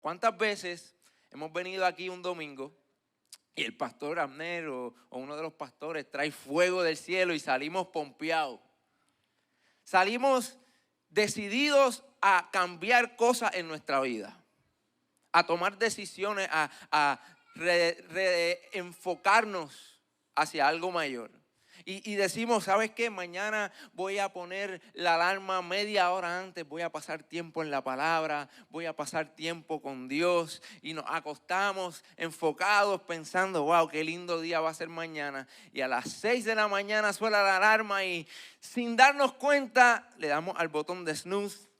¿Cuántas veces hemos venido aquí un domingo y el pastor Abner o uno de los pastores trae fuego del cielo y salimos pompeados? Salimos decididos a cambiar cosas en nuestra vida, a tomar decisiones, a reenfocarnos hacia algo mayor. Y decimos, ¿sabes qué? Mañana voy a poner la alarma media hora antes, voy a pasar tiempo en la palabra, voy a pasar tiempo con Dios. Y nos acostamos enfocados pensando, wow, qué lindo día va a ser mañana. Y a las 6 de la mañana suena la alarma y sin darnos cuenta le damos al botón de snooze.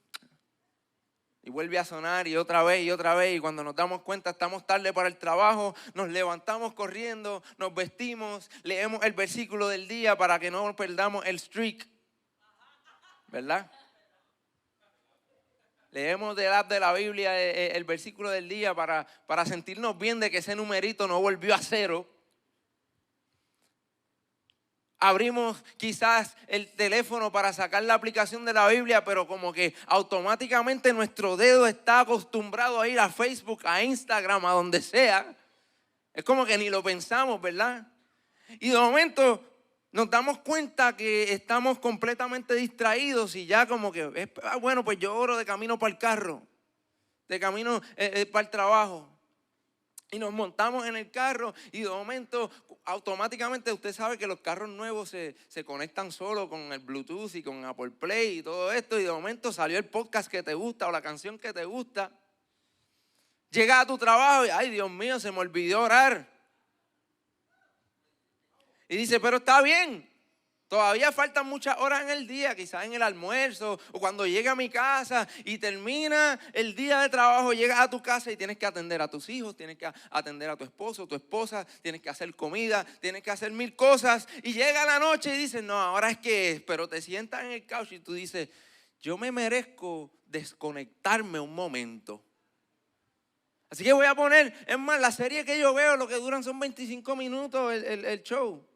Y vuelve a sonar y otra vez y otra vez. Y cuando nos damos cuenta estamos tarde para el trabajo, nos levantamos corriendo, nos vestimos, leemos el versículo del día para que no perdamos el streak. ¿Verdad? Leemos del app de la Biblia el versículo del día para sentirnos bien de que ese numerito no volvió a 0. Abrimos quizás el teléfono para sacar la aplicación de la Biblia, pero como que automáticamente nuestro dedo está acostumbrado a ir a Facebook, a Instagram, a donde sea. Es como que ni lo pensamos, ¿verdad? Y de momento nos damos cuenta que estamos completamente distraídos y ya como que, bueno, pues yo oro de camino para el carro, de camino para el trabajo. Y nos montamos en el carro y de momento automáticamente usted sabe que los carros nuevos se conectan solo con el Bluetooth y con Apple Play y todo esto. Y de momento salió el podcast que te gusta o la canción que te gusta. Llegas a tu trabajo y, ay Dios mío, se me olvidó orar. Y dice, pero está bien. Todavía faltan muchas horas en el día, quizás en el almuerzo o cuando llegue a mi casa y termina el día de trabajo, llegas a tu casa y tienes que atender a tus hijos, tienes que atender a tu esposo, tu esposa, tienes que hacer comida, tienes que hacer 1000 cosas y llega la noche y dices, no, ahora es que, pero te sientas en el couch y tú dices, yo me merezco desconectarme un momento. Así que voy a poner, es más, la serie que yo veo, lo que duran son 25 minutos el show.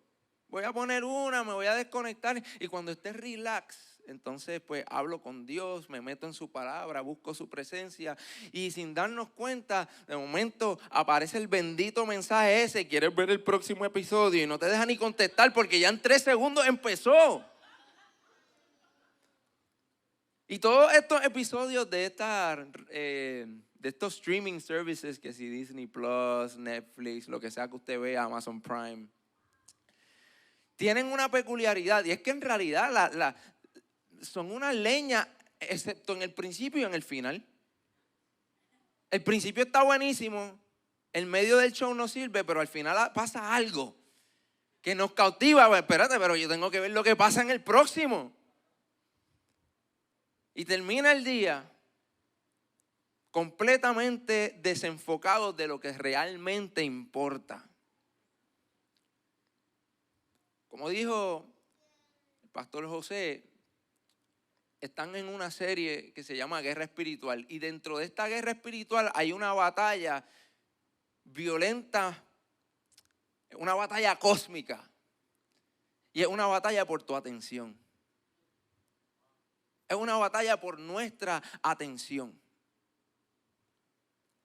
Voy a poner una, me voy a desconectar y cuando esté relax, entonces pues hablo con Dios, me meto en su palabra, busco su presencia y sin darnos cuenta, de momento aparece el bendito mensaje ese, ¿quieres ver el próximo episodio? Y no te deja ni contestar porque ya en 3 segundos empezó. Y todos estos episodios de estos streaming services, que si Disney Plus, Netflix, lo que sea que usted vea, Amazon Prime, tienen una peculiaridad y es que en realidad son una leña, excepto en el principio y en el final. El principio está buenísimo, el medio del show no sirve, pero al final pasa algo que nos cautiva. Pues, espérate, pero yo tengo que ver lo que pasa en el próximo. Y termina el día completamente desenfocados de lo que realmente importa. Como dijo el pastor José, están en una serie que se llama Guerra Espiritual. Y dentro de esta guerra espiritual hay una batalla violenta, una batalla cósmica. Y es una batalla por tu atención. Es una batalla por nuestra atención.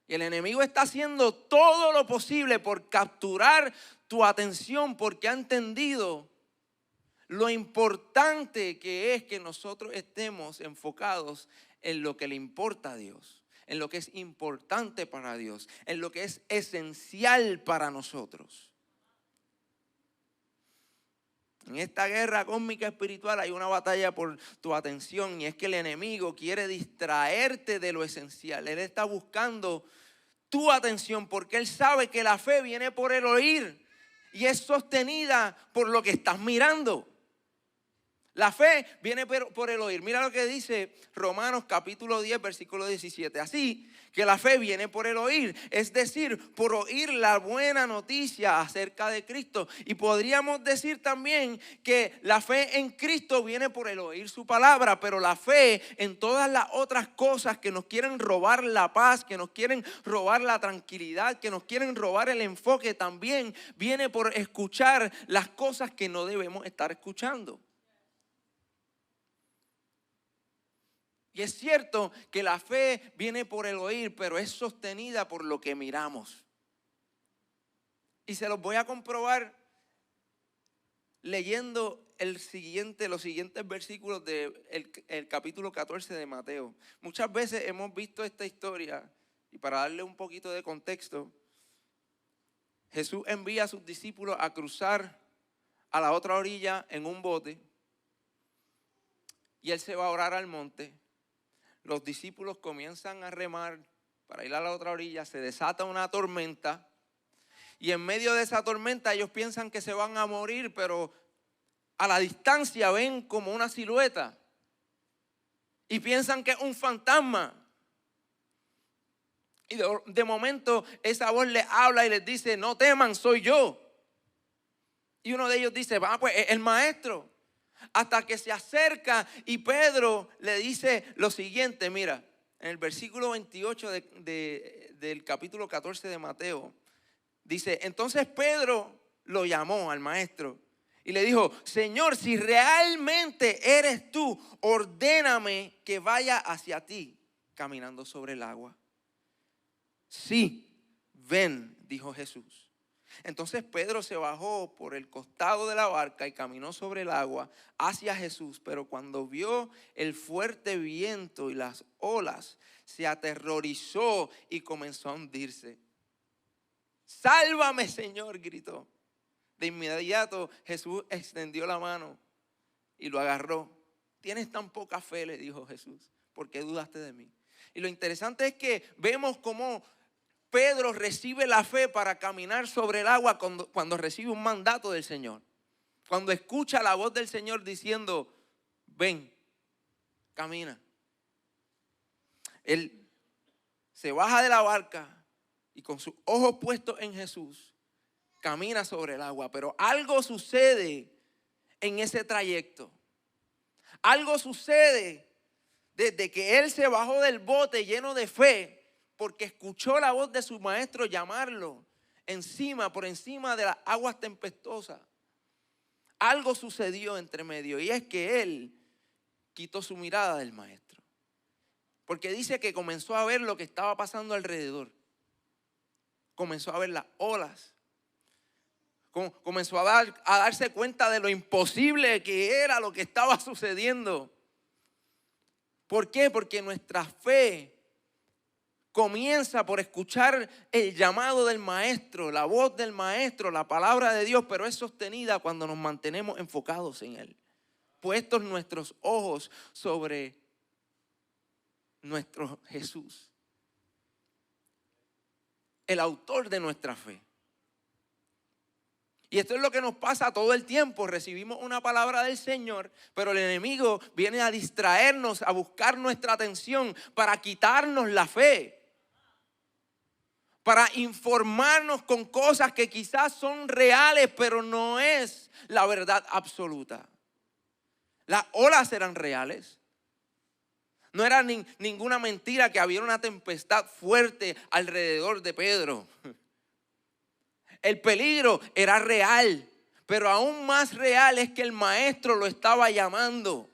Y el enemigo está haciendo todo lo posible por capturar tu atención porque ha entendido lo importante que es que nosotros estemos enfocados en lo que le importa a Dios, en lo que es importante para Dios, en lo que es esencial para nosotros. En esta guerra cósmica espiritual hay una batalla por tu atención y es que el enemigo quiere distraerte de lo esencial. Él está buscando tu atención porque él sabe que la fe viene por el oír y es sostenida por lo que estás mirando. La fe viene por el oír. Mira lo que dice Romanos capítulo 10, versículo 17. Así que la fe viene por el oír, es decir, por oír la buena noticia acerca de Cristo. Y podríamos decir también que la fe en Cristo viene por el oír su palabra, pero la fe en todas las otras cosas que nos quieren robar la paz, que nos quieren robar la tranquilidad, que nos quieren robar el enfoque, también viene por escuchar las cosas que no debemos estar escuchando. Y es cierto que la fe viene por el oír, pero es sostenida por lo que miramos. Y se los voy a comprobar leyendo los siguientes versículos del capítulo 14 de Mateo. Muchas veces hemos visto esta historia, y para darle un poquito de contexto, Jesús envía a sus discípulos a cruzar a la otra orilla en un bote, y Él se va a orar al monte. Los discípulos comienzan a remar para ir a la otra orilla, se desata una tormenta, y en medio de esa tormenta ellos piensan que se van a morir, pero a la distancia ven como una silueta y piensan que es un fantasma. Y de momento esa voz les habla y les dice: no teman, soy yo. Y uno de ellos dice: pues es el maestro. Hasta que se acerca y Pedro le dice lo siguiente, mira, en el versículo 28 del capítulo 14 de Mateo, dice: entonces Pedro lo llamó al maestro y le dijo: Señor, si realmente eres tú, ordéname que vaya hacia ti caminando sobre el agua. Sí, ven, dijo Jesús. Entonces Pedro se bajó por el costado de la barca y caminó sobre el agua hacia Jesús, pero cuando vio el fuerte viento y las olas, se aterrorizó y comenzó a hundirse. Sálvame, Señor, gritó. De inmediato Jesús extendió la mano y lo agarró. Tienes tan poca fe, le dijo Jesús, ¿por qué dudaste de mí? Y lo interesante es que vemos cómo Pedro recibe la fe para caminar sobre el agua cuando recibe un mandato del Señor. Cuando escucha la voz del Señor diciendo: ven, camina. Él se baja de la barca y con sus ojos puestos en Jesús camina sobre el agua. Pero algo sucede en ese trayecto. Algo sucede desde que él se bajó del bote lleno de fe, porque escuchó la voz de su maestro llamarlo por encima de las aguas tempestuosas. Algo sucedió entre medio, y es que él quitó su mirada del maestro, porque dice que comenzó a ver lo que estaba pasando alrededor. Comenzó a ver las olas. Comenzó a darse cuenta de lo imposible que era lo que estaba sucediendo. ¿Por qué? Porque nuestra fe comienza por escuchar el llamado del maestro, la voz del maestro, la palabra de Dios, pero es sostenida cuando nos mantenemos enfocados en Él, puestos nuestros ojos sobre nuestro Jesús, el autor de nuestra fe. Y esto es lo que nos pasa todo el tiempo. Recibimos una palabra del Señor, pero el enemigo viene a distraernos, a buscar nuestra atención para quitarnos la fe, para informarnos con cosas que quizás son reales, pero no es la verdad absoluta. Las olas eran reales. No era ninguna mentira que había una tempestad fuerte alrededor de Pedro. El peligro era real, pero aún más real es que el maestro lo estaba llamando.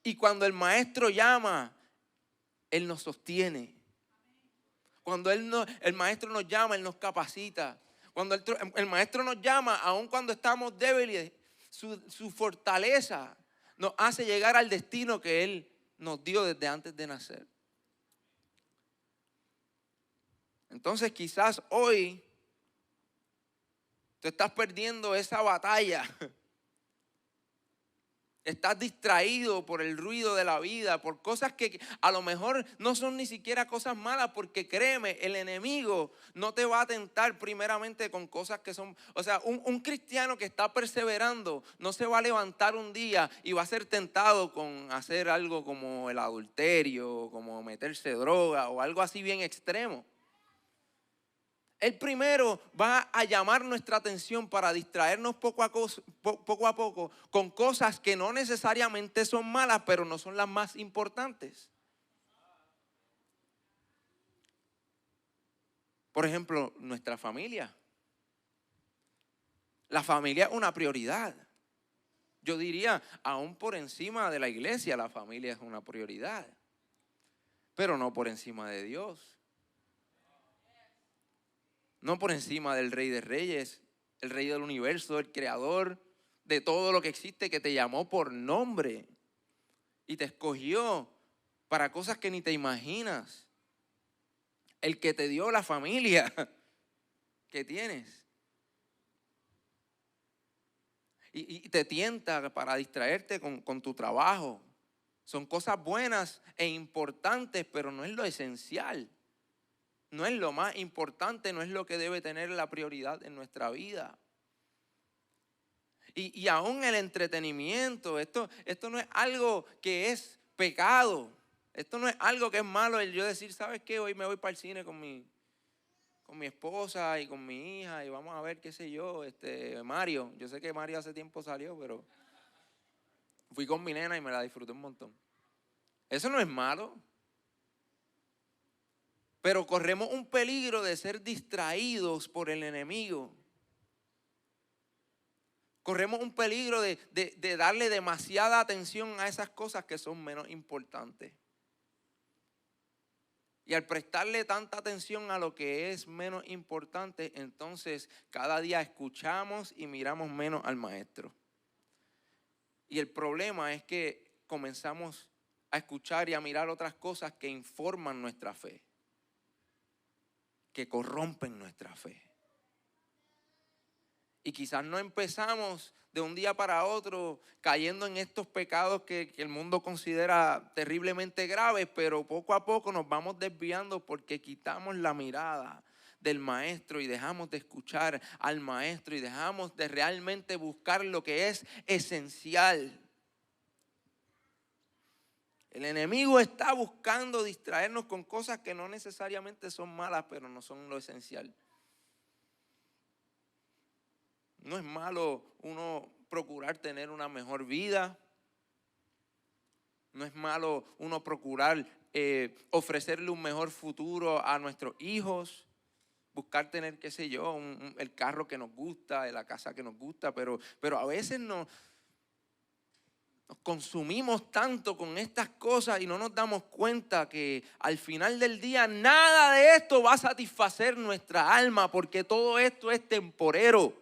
Y cuando el maestro llama, Él nos sostiene. Cuando el maestro nos llama, Él nos capacita. Cuando el maestro nos llama, aun cuando estamos débiles, su fortaleza nos hace llegar al destino que Él nos dio desde antes de nacer. Entonces quizás hoy tú estás perdiendo esa batalla. Estás distraído por el ruido de la vida, por cosas que a lo mejor no son ni siquiera cosas malas, porque créeme, el enemigo no te va a tentar primeramente con cosas que son, o sea, un cristiano que está perseverando no se va a levantar un día y va a ser tentado con hacer algo como el adulterio, como meterse droga o algo así bien extremo. Él primero va a llamar nuestra atención para distraernos poco a poco con cosas que no necesariamente son malas, pero no son las más importantes. Por ejemplo, nuestra familia. La familia es una prioridad. Yo diría, aún por encima de la iglesia, la familia es una prioridad. pero no por encima de Dios. No por encima del Rey de Reyes, el Rey del universo, el creador de todo lo que existe, que te llamó por nombre y te escogió para cosas que ni te imaginas. El que te dio la familia que tienes. Y te tienta para distraerte con tu trabajo. Son cosas buenas e importantes, pero no es lo esencial. No es lo más importante, no es lo que debe tener la prioridad en nuestra vida. Y aún el entretenimiento, esto no es algo que es pecado. Esto no es algo que es malo el yo decir, ¿sabes qué? Hoy me voy para el cine con mi esposa y con mi hija y vamos a ver, qué sé yo, Mario. Yo sé que Mario hace tiempo salió, pero fui con mi nena y me la disfruté un montón. Eso no es malo. Pero corremos un peligro de ser distraídos por el enemigo. Corremos un peligro de darle demasiada atención a esas cosas que son menos importantes. Y al prestarle tanta atención a lo que es menos importante, entonces cada día escuchamos y miramos menos al maestro. Y el problema es que comenzamos a escuchar y a mirar otras cosas que informan nuestra fe, que corrompen nuestra fe. Y quizás no empezamos de un día para otro cayendo en estos pecados que el mundo considera terriblemente graves, pero poco a poco nos vamos desviando porque quitamos la mirada del maestro y dejamos de escuchar al maestro y dejamos de realmente buscar lo que es esencial. El enemigo está buscando distraernos con cosas que no necesariamente son malas, pero no son lo esencial. No es malo uno procurar tener una mejor vida. No es malo uno procurar ofrecerle un mejor futuro a nuestros hijos. Buscar tener, qué sé yo, el carro que nos gusta, la casa que nos gusta. Pero a veces nos consumimos tanto con estas cosas y no nos damos cuenta que al final del día nada de esto va a satisfacer nuestra alma, porque todo esto es temporero.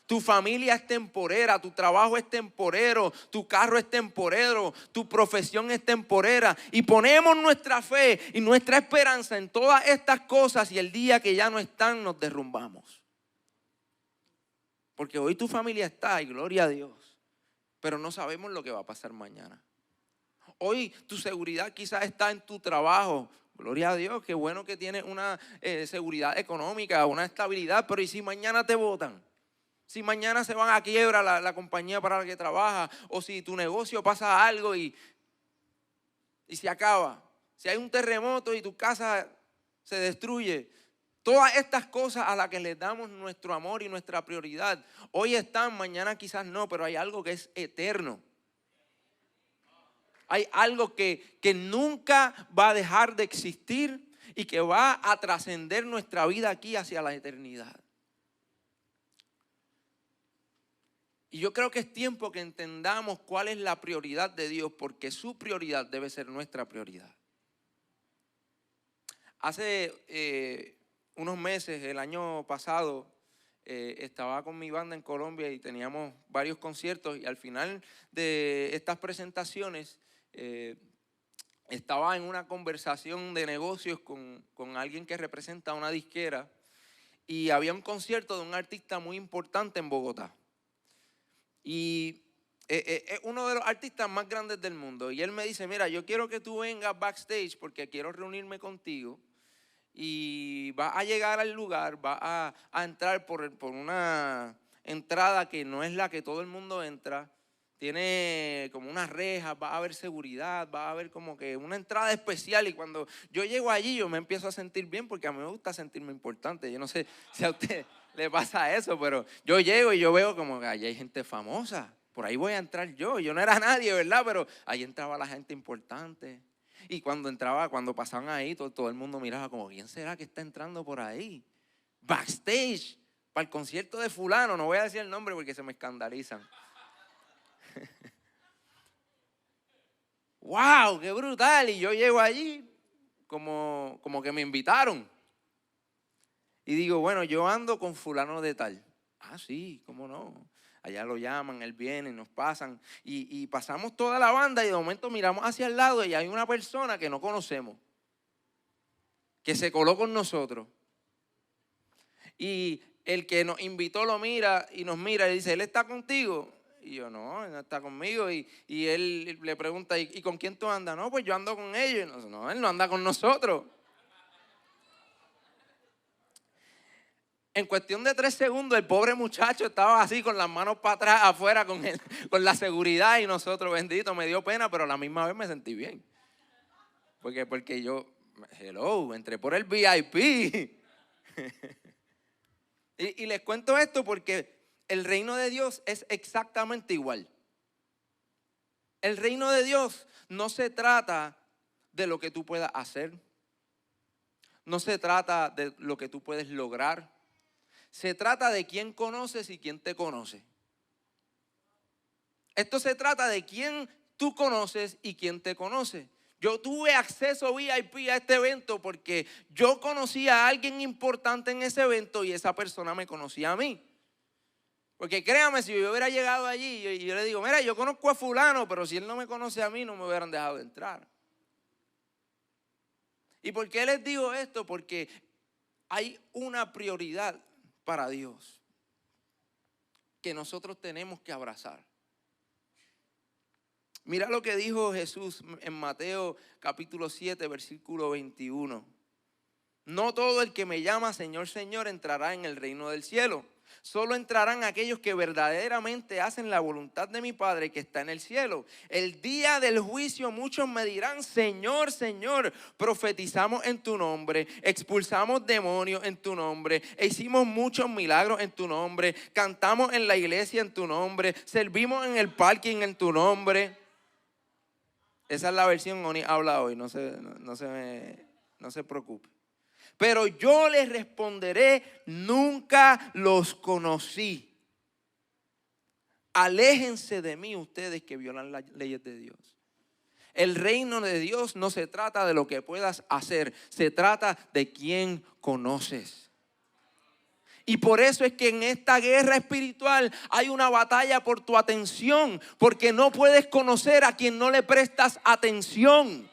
Tu familia es temporera, tu trabajo es temporero, tu carro es temporero, tu profesión es temporera. Y ponemos nuestra fe y nuestra esperanza en todas estas cosas y el día que ya no están nos derrumbamos. Porque hoy tu familia está y gloria a Dios, pero no sabemos lo que va a pasar mañana. Hoy tu seguridad quizás está en tu trabajo. Gloria a Dios, qué bueno que tienes una seguridad económica, una estabilidad, pero ¿y si mañana te botan? Si mañana se van a quiebra la compañía para la que trabajas, o si tu negocio pasa algo y se acaba. Si hay un terremoto y tu casa se destruye. Todas estas cosas a las que les damos nuestro amor y nuestra prioridad, hoy están, mañana quizás no, pero hay algo que es eterno. Hay algo que nunca va a dejar de existir y que va a trascender nuestra vida aquí hacia la eternidad. Y yo creo que es tiempo que entendamos cuál es la prioridad de Dios, porque su prioridad debe ser nuestra prioridad. Hace unos meses, el año pasado, estaba con mi banda en Colombia y teníamos varios conciertos, y al final de estas presentaciones estaba en una conversación de negocios con alguien que representa una disquera, y había un concierto de un artista muy importante en Bogotá. Y es uno de los artistas más grandes del mundo. Y él me dice, mira, yo quiero que tú vengas backstage porque quiero reunirme contigo. Y vas a llegar al lugar, vas a entrar por una entrada que no es la que todo el mundo entra. Tiene como unas rejas, va a haber seguridad, va a haber como que una entrada especial. Y cuando yo llego allí, yo me empiezo a sentir bien, porque a mí me gusta sentirme importante. Yo no sé si a usted le pasa eso, pero yo llego y yo veo como que allí hay gente famosa. Por ahí voy a entrar yo. Yo no era nadie, ¿verdad? Pero ahí entraba la gente importante. Y cuando pasaban ahí, todo el mundo miraba como, ¿quién será que está entrando por ahí? Backstage, para el concierto de fulano. No voy a decir el nombre porque se me escandalizan. ¡Wow! ¡Qué brutal! Y yo llego allí como que me invitaron. Y digo, bueno, yo ando con fulano de tal. Ah, sí, cómo no. Allá lo llaman, él viene, nos pasan. Y pasamos toda la banda y de momento miramos hacia el lado y hay una persona que no conocemos, que se coló con nosotros. Y el que nos invitó lo mira y nos mira y dice, ¿él está contigo? Y yo, no, él no está conmigo. Y él le pregunta, ¿y con quién tú andas? No, pues yo ando con ellos. No, él no anda con nosotros. En cuestión de 3 segundos, el pobre muchacho estaba así con las manos para atrás, afuera, con la seguridad, y nosotros, bendito, me dio pena, pero a la misma vez me sentí bien. Porque yo, hello, entré por el VIP. Y les cuento esto porque el reino de Dios es exactamente igual. El reino de Dios no se trata de lo que tú puedas hacer. No se trata de lo que tú puedes lograr. Se trata de quién conoces y quién te conoce. Esto se trata de quién tú conoces y quién te conoce. Yo tuve acceso VIP a este evento porque yo conocía a alguien importante en ese evento y esa persona me conocía a mí. Porque créame, si yo hubiera llegado allí y yo le digo, mira, yo conozco a fulano, pero si él no me conoce a mí, no me hubieran dejado de entrar. ¿Y por qué les digo esto? Porque hay una prioridad para Dios que nosotros tenemos que abrazar. Mira lo que dijo Jesús en Mateo capítulo 7, versículo 21. No todo el que me llama Señor, Señor entrará en el reino del cielo. Solo entrarán aquellos que verdaderamente hacen la voluntad de mi Padre que está en el cielo. El día del juicio muchos me dirán, Señor, Señor, profetizamos en tu nombre, expulsamos demonios en tu nombre, e hicimos muchos milagros en tu nombre, cantamos en la iglesia en tu nombre, servimos en el parking en tu nombre. Esa es la versión Oni habla hoy, no se preocupe. Pero yo les responderé, nunca los conocí. Aléjense de mí ustedes que violan las leyes de Dios. El reino de Dios no se trata de lo que puedas hacer, se trata de quién conoces. Y por eso es que en esta guerra espiritual hay una batalla por tu atención, porque no puedes conocer a quien no le prestas atención.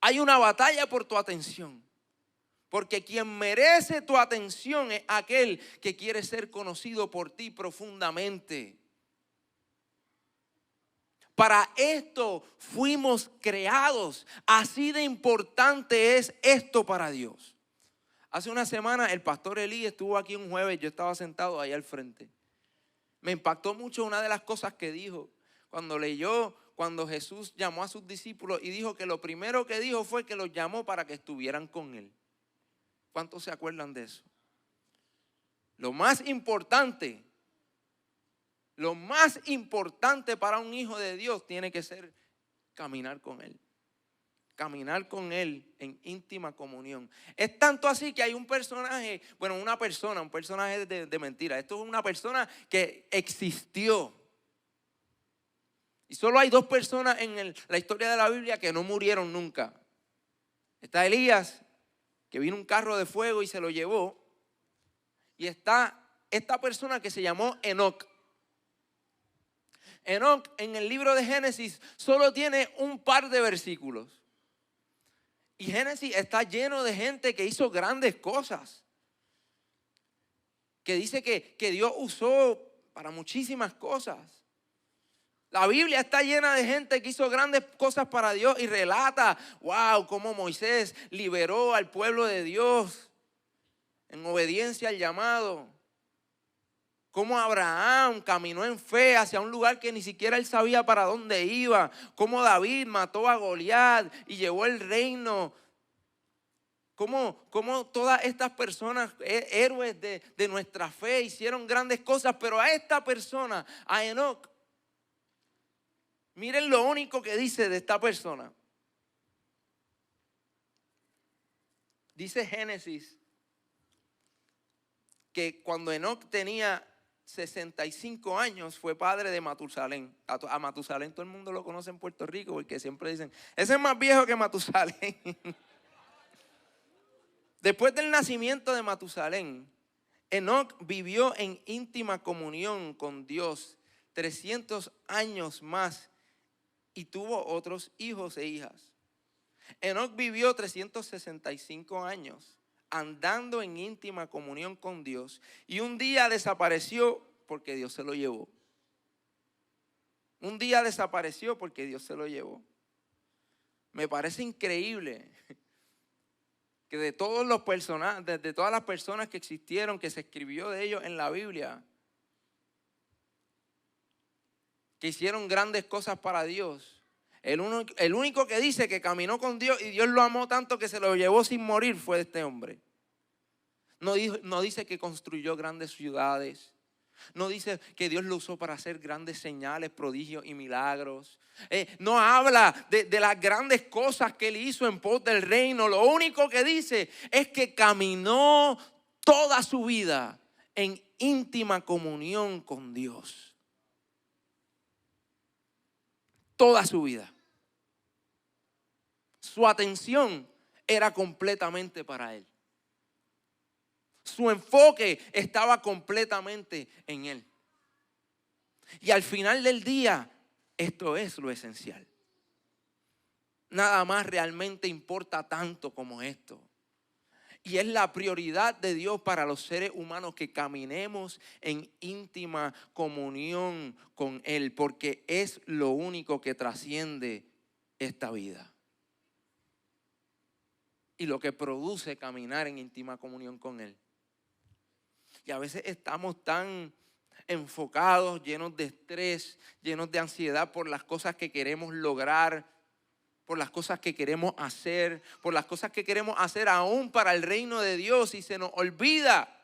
Hay una batalla por tu atención, porque quien merece tu atención es aquel que quiere ser conocido por ti profundamente. Para esto fuimos creados, así de importante es esto para Dios. Hace una semana el pastor Elí estuvo aquí un jueves, yo estaba sentado ahí al frente. Me impactó mucho una de las cosas que dijo cuando Jesús llamó a sus discípulos y dijo que lo primero que dijo fue que los llamó para que estuvieran con él. ¿Cuántos se acuerdan de eso? Lo más importante para un hijo de Dios tiene que ser caminar con él. Caminar con él en íntima comunión. Es tanto así que hay un personaje, un personaje de mentira. Esto es una persona que existió. Y solo hay 2 personas en la historia de la Biblia que no murieron nunca. Está Elías, que vino un carro de fuego y se lo llevó. Y está esta persona que se llamó Enoc. Enoc en el libro de Génesis solo tiene un par de versículos. Y Génesis está lleno de gente que hizo grandes cosas. Que dice que Dios usó para muchísimas cosas. La Biblia está llena de gente que hizo grandes cosas para Dios y relata, wow, cómo Moisés liberó al pueblo de Dios en obediencia al llamado. Cómo Abraham caminó en fe hacia un lugar que ni siquiera él sabía para dónde iba. Cómo David mató a Goliat y llevó el reino. Cómo todas estas personas, héroes de nuestra fe, hicieron grandes cosas. Pero a esta persona, a Enoc, miren lo único que dice de esta persona. Dice Génesis que cuando Enoc tenía 65 años fue padre de Matusalén. A Matusalén todo el mundo lo conoce en Puerto Rico porque siempre dicen, ese es más viejo que Matusalén. Después del nacimiento de Matusalén, Enoc vivió en íntima comunión con Dios 300 años más y tuvo otros hijos e hijas. Enoc vivió 365 años andando en íntima comunión con Dios y un día desapareció porque Dios se lo llevó. Un día desapareció porque Dios se lo llevó. Me parece increíble que de todos los personajes, de todas las personas que existieron, que se escribió de ellos en la Biblia, que hicieron grandes cosas para Dios, el único que dice que caminó con Dios y Dios lo amó tanto que se lo llevó sin morir fue este hombre. No dice que construyó grandes ciudades. No dice que Dios lo usó para hacer grandes señales, prodigios y milagros. No habla de las grandes cosas que él hizo en pos del reino. Lo único que dice es que caminó toda su vida en íntima comunión con Dios. Toda su vida. Su atención era completamente para él. Su enfoque estaba completamente en él. Y al final del día, esto es lo esencial. Nada más realmente importa tanto como esto. Y es la prioridad de Dios para los seres humanos que caminemos en íntima comunión con Él, porque es lo único que trasciende esta vida. Y lo que produce caminar en íntima comunión con Él. Y a veces estamos tan enfocados, llenos de estrés, llenos de ansiedad por las cosas que queremos lograr, por las cosas que queremos hacer, por las cosas que queremos hacer aún para el reino de Dios, y se nos olvida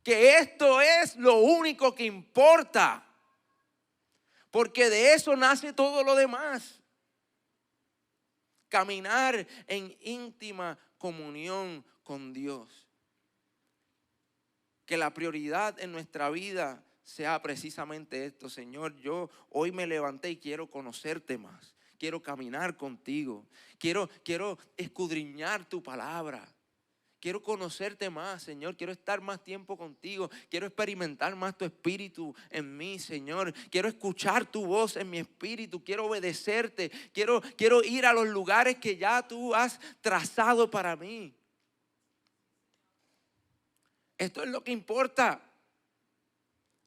que esto es lo único que importa, porque de eso nace todo lo demás. Caminar en íntima comunión con Dios. Que la prioridad en nuestra vida sea precisamente esto. Señor, yo hoy me levanté y quiero conocerte más. Quiero caminar contigo. Quiero escudriñar tu palabra. Quiero conocerte más, Señor. Quiero estar más tiempo contigo. Quiero experimentar más tu espíritu en mí, Señor. Quiero escuchar tu voz en mi espíritu. Quiero obedecerte. Quiero ir a los lugares que ya tú has trazado para mí. Esto es lo que importa.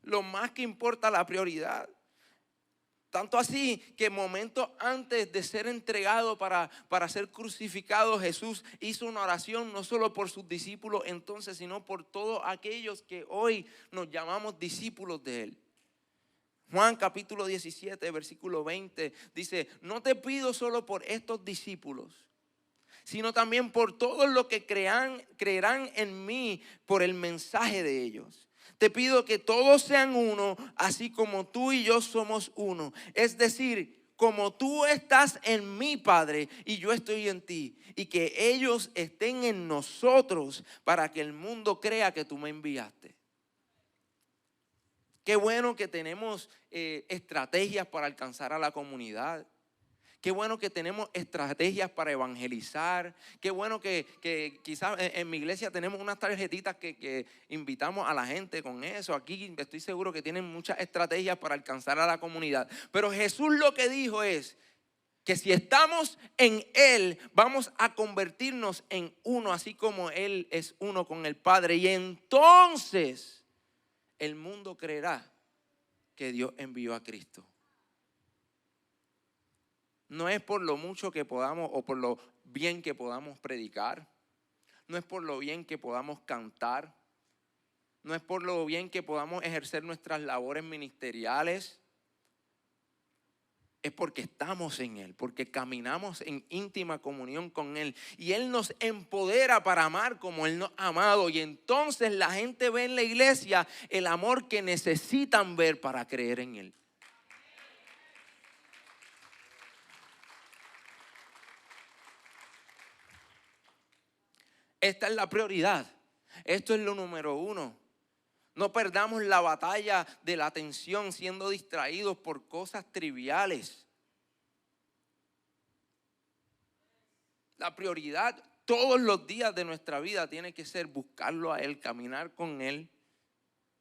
Lo más que importa, la prioridad. Tanto así que momentos antes de ser entregado para ser crucificado, Jesús hizo una oración no solo por sus discípulos entonces, sino por todos aquellos que hoy nos llamamos discípulos de Él. Juan capítulo 17, versículo 20 dice, no te pido solo por estos discípulos, sino también por todos los que creerán en mí por el mensaje de ellos. Te pido que todos sean uno, así como tú y yo somos uno. Es decir, como tú estás en mí, Padre, y yo estoy en ti. Y que ellos estén en nosotros para que el mundo crea que tú me enviaste. Qué bueno que tenemos estrategias para alcanzar a la comunidad. Qué bueno que tenemos estrategias para evangelizar. Qué bueno que quizás en mi iglesia tenemos unas tarjetitas que invitamos a la gente con eso. Aquí estoy seguro que tienen muchas estrategias para alcanzar a la comunidad. Pero Jesús lo que dijo es que si estamos en Él, vamos a convertirnos en uno, así como Él es uno con el Padre. Y entonces el mundo creerá que Dios envió a Cristo. No es por lo mucho que podamos o por lo bien que podamos predicar. No es por lo bien que podamos cantar. No es por lo bien que podamos ejercer nuestras labores ministeriales. Es porque estamos en Él, porque caminamos en íntima comunión con Él. Y Él nos empodera para amar como Él nos ha amado. Y entonces la gente ve en la iglesia el amor que necesitan ver para creer en Él. Esta es la prioridad. Esto es lo número uno. No perdamos la batalla de la atención siendo distraídos por cosas triviales. La prioridad todos los días de nuestra vida tiene que ser buscarlo a Él, caminar con Él,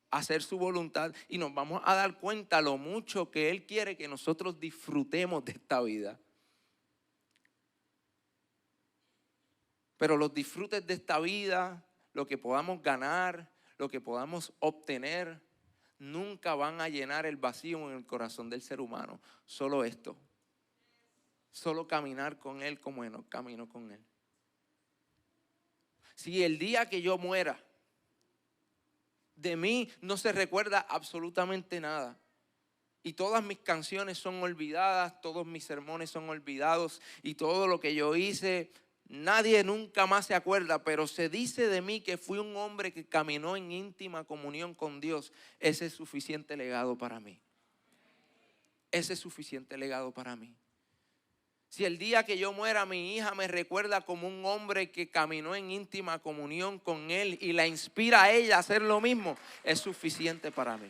hacer su voluntad, y nos vamos a dar cuenta lo mucho que Él quiere que nosotros disfrutemos de esta vida. Pero los disfrutes de esta vida, lo que podamos ganar, lo que podamos obtener, nunca van a llenar el vacío en el corazón del ser humano. Solo esto. Solo caminar con Él como Enoc caminó con Él. Si el día que yo muera, de mí no se recuerda absolutamente nada, y todas mis canciones son olvidadas, todos mis sermones son olvidados, y todo lo que yo hice, nadie nunca más se acuerda, pero se dice de mí que fui un hombre que caminó en íntima comunión con Dios. Ese es suficiente legado para mí. Ese es suficiente legado para mí. Si el día que yo muera mi hija me recuerda como un hombre que caminó en íntima comunión con Él y la inspira a ella a hacer lo mismo, es suficiente para mí.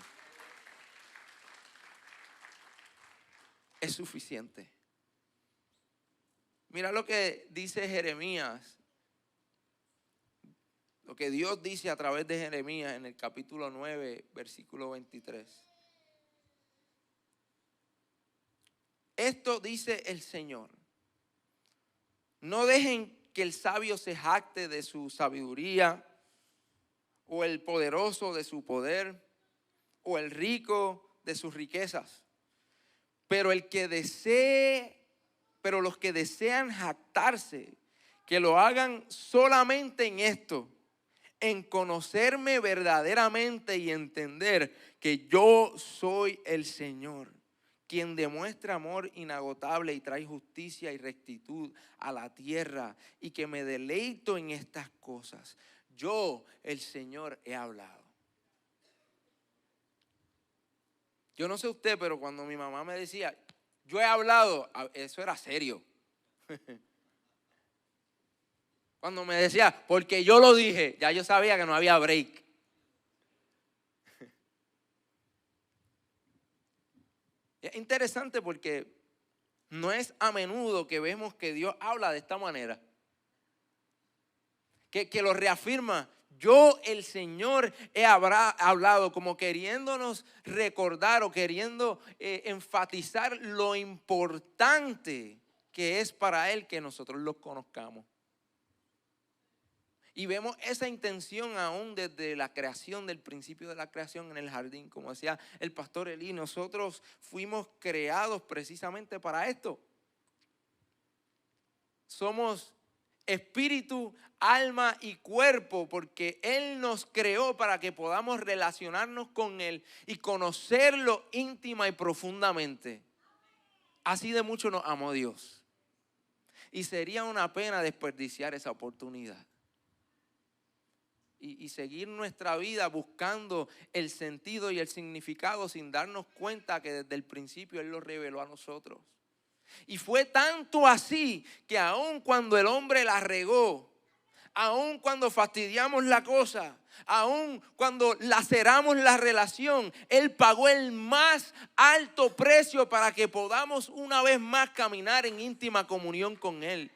Es suficiente. Mira lo que dice Jeremías, lo que Dios dice a través de Jeremías en el capítulo 9, versículo 23. Esto dice el Señor: no dejen que el sabio se jacte de su sabiduría, o el poderoso de su poder, o el rico de sus riquezas. Pero los que desean jactarse, que lo hagan solamente en esto, en conocerme verdaderamente y entender que yo soy el Señor, quien demuestra amor inagotable y trae justicia y rectitud a la tierra, y que me deleito en estas cosas. Yo, el Señor, he hablado. Yo no sé usted, pero cuando mi mamá me decía, yo he hablado, eso era serio. Cuando me decía, porque yo lo dije, ya yo sabía que no había break. Es interesante porque no es a menudo que vemos que Dios habla de esta manera. Que lo reafirma. Yo, el Señor, he hablado, como queriéndonos recordar o queriendo enfatizar lo importante que es para Él que nosotros los conozcamos. Y vemos esa intención aún desde la creación, del principio de la creación en el jardín. Como decía el pastor Eli, nosotros fuimos creados precisamente para esto. Somos espíritu, alma y cuerpo, porque Él nos creó para que podamos relacionarnos con Él y conocerlo íntima y profundamente. Así de mucho nos amó Dios. Y sería una pena desperdiciar esa oportunidad. Y seguir nuestra vida buscando el sentido y el significado sin darnos cuenta que desde el principio Él lo reveló a nosotros. Y fue tanto así que aun cuando el hombre la regó, aun cuando fastidiamos la cosa, aun cuando laceramos la relación, Él pagó el más alto precio para que podamos una vez más caminar en íntima comunión con Él.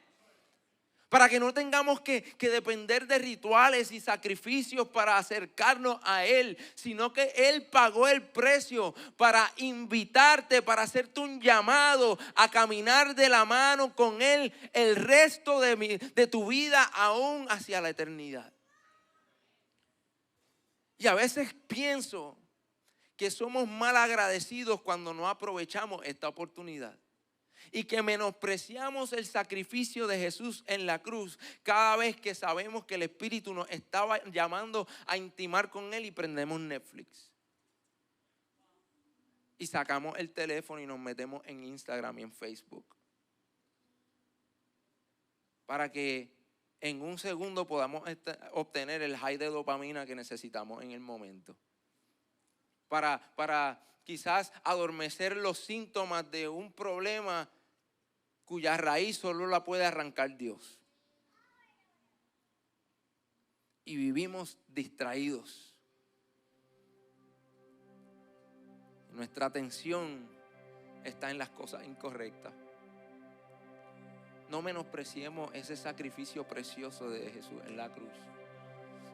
Para que no tengamos que depender de rituales y sacrificios para acercarnos a Él, sino que Él pagó el precio para invitarte, para hacerte un llamado a caminar de la mano con Él el resto de tu vida, aún hacia la eternidad. Y a veces pienso que somos mal agradecidos cuando no aprovechamos esta oportunidad. Y que menospreciamos el sacrificio de Jesús en la cruz cada vez que sabemos que el Espíritu nos estaba llamando a intimar con Él y prendemos Netflix. Y sacamos el teléfono y nos metemos en Instagram y en Facebook. Para que en un segundo podamos obtener el high de dopamina que necesitamos en el momento. Para quizás adormecer los síntomas de un problema cuya raíz solo la puede arrancar Dios. Y vivimos distraídos. nuestra atención está en las cosas incorrectas. No menospreciemos ese sacrificio precioso de Jesús en la cruz,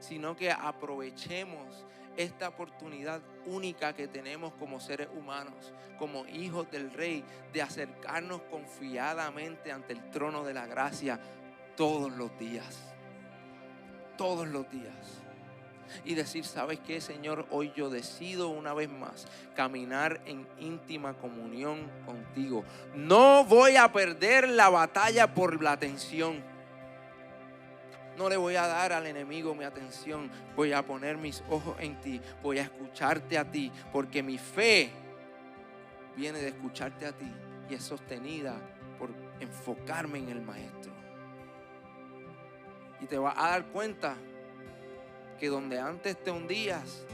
sino que aprovechemos esta oportunidad única que tenemos como seres humanos, como hijos del Rey, de acercarnos confiadamente ante el trono de la gracia todos los días. Todos los días. Y decir, ¿sabes qué, Señor? Hoy yo decido una vez más caminar en íntima comunión contigo. No voy a perder la batalla por la atención. No le voy a dar al enemigo mi atención. Voy a poner mis ojos en ti. Voy a escucharte a ti. Porque mi fe viene de escucharte a ti. Y es sostenida por enfocarme en el Maestro. Y te vas a dar cuenta que donde antes te hundías,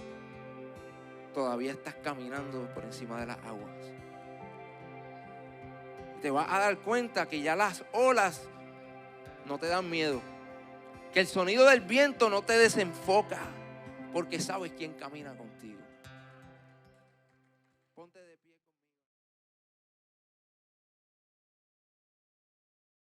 todavía estás caminando por encima de las aguas. Y te vas a dar cuenta que ya las olas no te dan miedo. Que el sonido del viento no te desenfoca, porque sabes quién camina contigo. Ponte de pie.